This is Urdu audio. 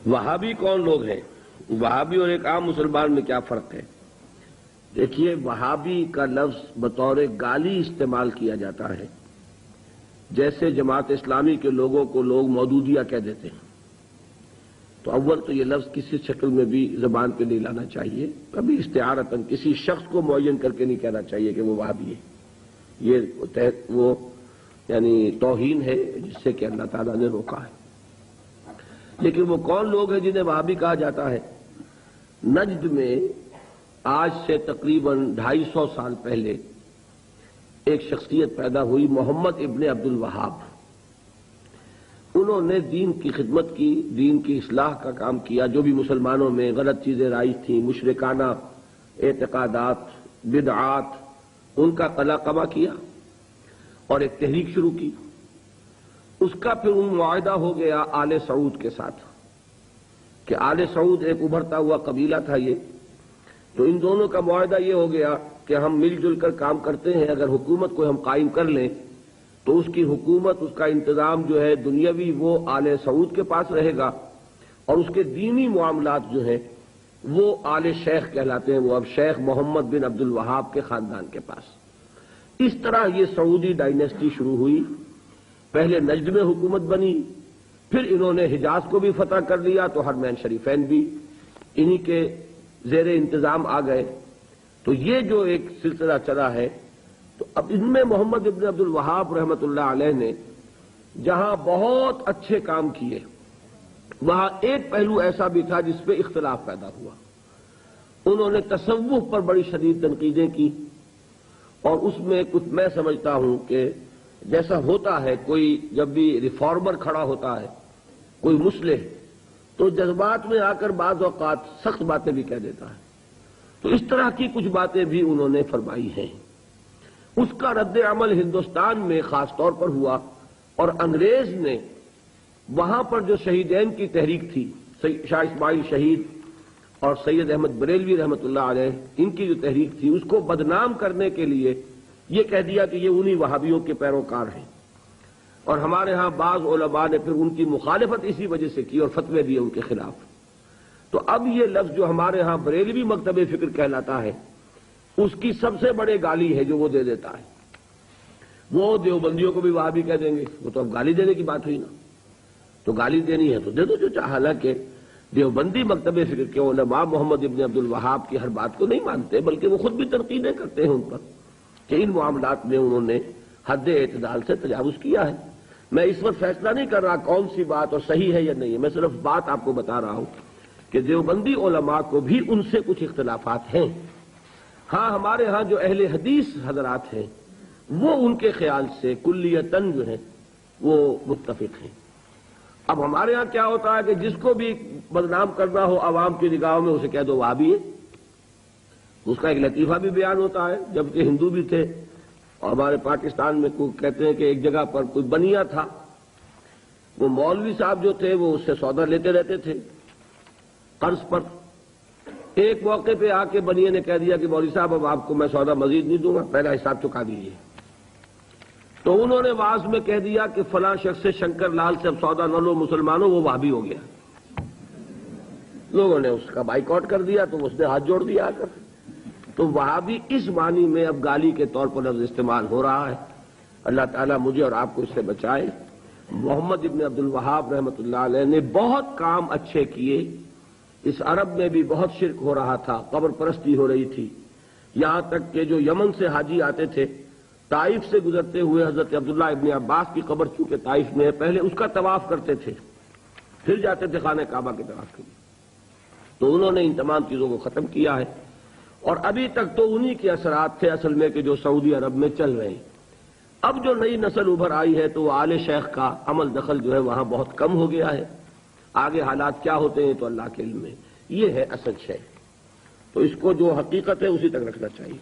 وہابی کون لوگ ہیں؟ وہابی اور ایک عام مسلمان میں کیا فرق ہے؟ دیکھیے، وہابی کا لفظ بطور گالی استعمال کیا جاتا ہے، جیسے جماعت اسلامی کے لوگوں کو لوگ مودودیہ کہہ دیتے ہیں۔ تو اول تو یہ لفظ کسی شکل میں بھی زبان پہ نہیں لانا چاہیے، کبھی استعارتاً کسی شخص کو معین کر کے نہیں کہنا چاہیے کہ وہ وہابی ہے۔ یہ وہ یعنی توہین ہے جس سے کہ اللہ تعالیٰ نے روکا ہے۔ لیکن وہ کون لوگ ہیں جنہیں وہابی کہا جاتا ہے؟ نجد میں آج سے تقریباً 250 سال پہلے ایک شخصیت پیدا ہوئی، محمد ابن عبد الوہاب۔ انہوں نے دین کی خدمت کی، دین کی اصلاح کا کام کیا، جو بھی مسلمانوں میں غلط چیزیں رائج تھیں، مشرکانہ اعتقادات، بدعات، ان کا قلع قمع کیا اور ایک تحریک شروع کی۔ اس کا پھر معاہدہ ہو گیا آل سعود کے ساتھ کہ آل سعود ایک ابھرتا ہوا قبیلہ تھا یہ، تو ان دونوں کا معاہدہ یہ ہو گیا کہ ہم مل جل کر کام کرتے ہیں، اگر حکومت کو ہم قائم کر لیں تو اس کی حکومت، اس کا انتظام جو ہے دنیاوی وہ آل سعود کے پاس رہے گا، اور اس کے دینی معاملات جو ہیں وہ آل شیخ کہلاتے ہیں، وہ اب شیخ محمد بن عبد الوہاب کے خاندان کے پاس۔ اس طرح یہ سعودی ڈائنیسٹی شروع ہوئی۔ پہلے نجد میں حکومت بنی، پھر انہوں نے حجاز کو بھی فتح کر لیا، تو حرمین شریفین بھی انہی کے زیر انتظام آ گئے۔ تو یہ جو ایک سلسلہ چلا ہے، تو اب ان میں محمد ابن عبد الوہاب رحمۃ اللہ علیہ نے جہاں بہت اچھے کام کیے، وہاں ایک پہلو ایسا بھی تھا جس پہ اختلاف پیدا ہوا۔ انہوں نے تصوف پر بڑی شدید تنقیدیں کی، اور اس میں کچھ میں سمجھتا ہوں کہ جیسا ہوتا ہے، کوئی جب بھی ریفارمر کھڑا ہوتا ہے، کوئی مصلح، تو جذبات میں آ کر بعض اوقات سخت باتیں بھی کہہ دیتا ہے۔ تو اس طرح کی کچھ باتیں بھی انہوں نے فرمائی ہیں۔ اس کا رد عمل ہندوستان میں خاص طور پر ہوا، اور انگریز نے وہاں پر جو شہیدین کی تحریک تھی، شاہ اسماعیل شہید اور سید احمد بریلوی رحمۃ اللہ علیہ، ان کی جو تحریک تھی، اس کو بدنام کرنے کے لیے یہ کہہ دیا کہ یہ انہی وہابیوں کے پیروکار ہیں، اور ہمارے ہاں بعض علماء نے پھر ان کی مخالفت اسی وجہ سے کی اور فتوے دیے ان کے خلاف۔ تو اب یہ لفظ جو ہمارے ہاں بریلوی مکتب فکر کہلاتا ہے، اس کی سب سے بڑے گالی ہے جو وہ دے دیتا ہے۔ وہ دیوبندیوں کو بھی وہابی کہہ دیں گے، وہ تو اب گالی دینے کی بات ہوئی نا، تو گالی دینی ہے تو دے دو جو چاہے۔ حالانکہ دیوبندی مکتب فکر کے علماء محمد ابن عبد الوہاب کی ہر بات کو نہیں مانتے، بلکہ وہ خود بھی تنقیدیں کرتے ہیں ان پر کہ ان معاملات میں انہوں نے حد اعتدال سے تجاوز کیا ہے۔ میں اس وقت فیصلہ نہیں کر رہا کون سی بات اور صحیح ہے یا نہیں ہے، میں صرف بات آپ کو بتا رہا ہوں کہ دیوبندی علماء کو بھی ان سے کچھ اختلافات ہیں۔ ہاں، ہمارے ہاں جو اہل حدیث حضرات ہیں وہ ان کے خیال سے کلیتاً جو ہیں وہ متفق ہیں۔ اب ہمارے ہاں کیا ہوتا ہے کہ جس کو بھی بدنام کرنا ہو عوام کی نگاہوں میں، اسے کہہ دو وہابی ہے۔ اس کا ایک لطیفہ بھی بیان ہوتا ہے، جبکہ ہندو بھی تھے، اور ہمارے پاکستان میں کہتے ہیں کہ ایک جگہ پر کوئی بنیا تھا، وہ مولوی صاحب جو تھے وہ اس سے سودا لیتے رہتے تھے قرض پر۔ ایک موقع پہ آ کے بنیے نے کہہ دیا کہ مولوی صاحب اب آپ کو میں سودا مزید نہیں دوں گا، پہلا حساب چکا دیجیے۔ تو انہوں نے واعظ میں کہہ دیا کہ فلاں شخص سے شنکر لال سے اب سودا نہ لو مسلمانوں، وہ وہابی ہو گیا۔ لوگوں نے اس کا بائیکاٹ کر دیا، تو اس نے ہاتھ جوڑ دیا آ کر۔ تو وہابی اس معنی میں اب گالی کے طور پر لفظ استعمال ہو رہا ہے۔ اللہ تعالیٰ مجھے اور آپ کو اس سے بچائے۔ محمد ابن عبد الوہاب رحمۃ اللہ علیہ نے بہت کام اچھے کیے۔ اس عرب میں بھی بہت شرک ہو رہا تھا، قبر پرستی ہو رہی تھی، یہاں تک کہ جو یمن سے حاجی آتے تھے، طائف سے گزرتے ہوئے حضرت عبداللہ ابن عباس کی قبر چونکہ طائف میں ہے، پہلے اس کا طواف کرتے تھے، پھر جاتے تھے خانہ کعبہ کے طواف کے لیے۔ تو انہوں نے ان تمام چیزوں کو ختم کیا ہے، اور ابھی تک تو انہی کے اثرات تھے اصل میں کہ جو سعودی عرب میں چل رہے ہیں۔ اب جو نئی نسل ابھر آئی ہے تو وہ آل شیخ کا عمل دخل جو ہے وہاں بہت کم ہو گیا ہے۔ آگے حالات کیا ہوتے ہیں تو اللہ کے علم میں، یہ ہے اصل شے۔ تو اس کو جو حقیقت ہے اسی تک رکھنا چاہیے۔